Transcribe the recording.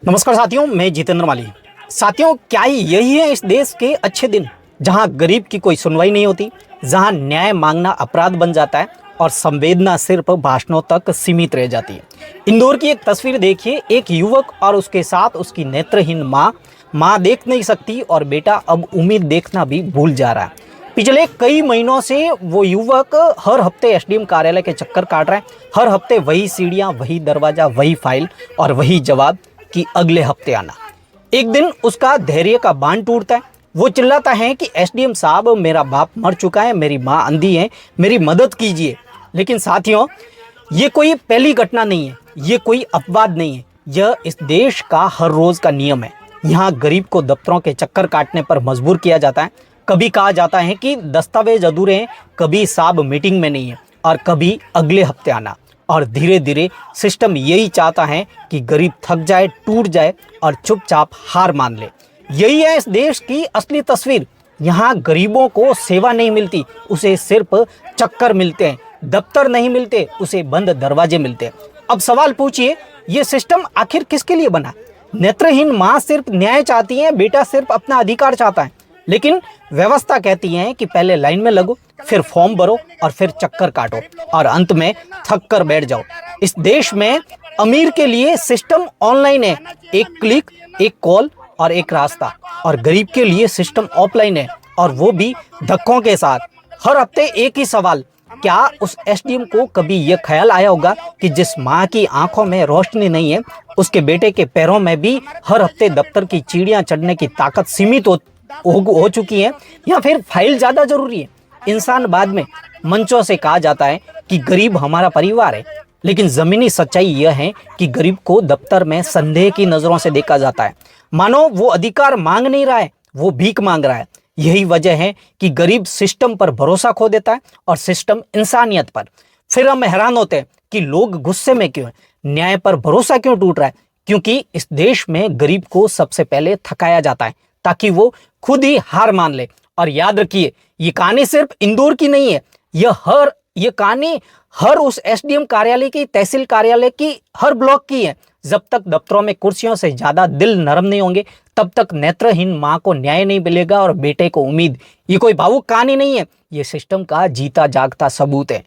नमस्कार साथियों, मैं जितेंद्र माली। साथियों, क्या यही है इस देश के अच्छे दिन, जहां गरीब की कोई सुनवाई नहीं होती, जहां न्याय मांगना अपराध बन जाता है और संवेदना सिर्फ भाषणों तक सीमित रह जाती है। इंदौर की एक तस्वीर देखिए, एक युवक और उसके साथ उसकी नेत्रहीन माँ देख नहीं सकती और बेटा अब उम्मीद देखना भी भूल जा रहा है। पिछले कई महीनों से वो युवक हर हफ्ते एसडीएम कार्यालय के चक्कर काट रहा है। हर हफ्ते वही सीढ़ियां, वही दरवाजा, वही फाइल और वही जवाब कि अगले हफ्ते आना। एक दिन उसका धैर्य का बांध टूटता है। वो चिल्लाता है कि एसडीएम साहब, मेरा बाप मर चुका है, मेरी माँ अंधी है, मेरी मदद कीजिए। लेकिन साथियों, ये कोई पहली घटना नहीं है, ये कोई अपवाद नहीं है, यह इस देश का हर रोज का नियम है। यहाँ गरीब को दफ्तरों के चक्कर काटने पर मजबूर किया जाता है। कभी कहा जाता है कि दस्तावेज अधूरे हैं, कभी साहब मीटिंग में नहीं है और कभी अगले हफ्ते आना। और धीरे धीरे सिस्टम यही चाहता है कि गरीब थक जाए, टूट जाए और चुपचाप हार मान ले। यही है इस देश की असली तस्वीर। यहाँ गरीबों को सेवा नहीं मिलती, उसे सिर्फ चक्कर मिलते हैं। दफ्तर नहीं मिलते, उसे बंद दरवाजे मिलते हैं। अब सवाल पूछिए, ये सिस्टम आखिर किसके लिए बना? नेत्रहीन माँ सिर्फ न्याय चाहती है, बेटा सिर्फ अपना अधिकार चाहता है। लेकिन व्यवस्था कहती है कि पहले लाइन में लगो, फिर फॉर्म भरो और फिर चक्कर काटो और अंत में थक कर बैठ जाओ। इस देश में अमीर के लिए सिस्टम ऑनलाइन है, एक क्लिक, एक कॉल और एक रास्ता। और गरीब के लिए सिस्टम ऑफलाइन है, और वो भी धक्कों के साथ। हर हफ्ते एक ही सवाल, क्या उस एसडीएम को कभी यह ख्याल आया होगा कि जिस माँ की आंखों में रोशनी नहीं है, उसके बेटे के पैरों में भी हर हफ्ते दफ्तर की सीढ़ियां चढ़ने की ताकत सीमित हो चुकी है, या फिर फाइल ज्यादा जरूरी है? इंसान बाद में मंचों से कहा जाता है कि गरीब हमारा परिवार है, लेकिन जमीनी सच्चाई यह है कि गरीब को दफ्तर में संदेह की नजरों से देखा जाता है, मानो वो अधिकार मांग नहीं रहा है, वो भीख मांग रहा है। यही वजह है कि गरीब सिस्टम पर भरोसा खो देता है और सिस्टम इंसानियत पर। फिर हम हैरान होते हैं कि लोग गुस्से में क्यों हैं, न्याय पर भरोसा क्यों टूट रहा है? क्योंकि इस देश में गरीब को सबसे पहले थकाया जाता है ताकि वो खुद ही हार मान ले। और याद रखिए, ये कहानी सिर्फ इंदौर की नहीं है, ये कहानी हर उस एसडीएम कार्यालय की, तहसील कार्यालय की, हर ब्लॉक की है। जब तक दफ्तरों में कुर्सियों से ज्यादा दिल नरम नहीं होंगे, तब तक नेत्रहीन माँ को न्याय नहीं मिलेगा और बेटे को उम्मीद। ये कोई भावुक कहानी नहीं है, ये सिस्टम का जीता जागता सबूत है।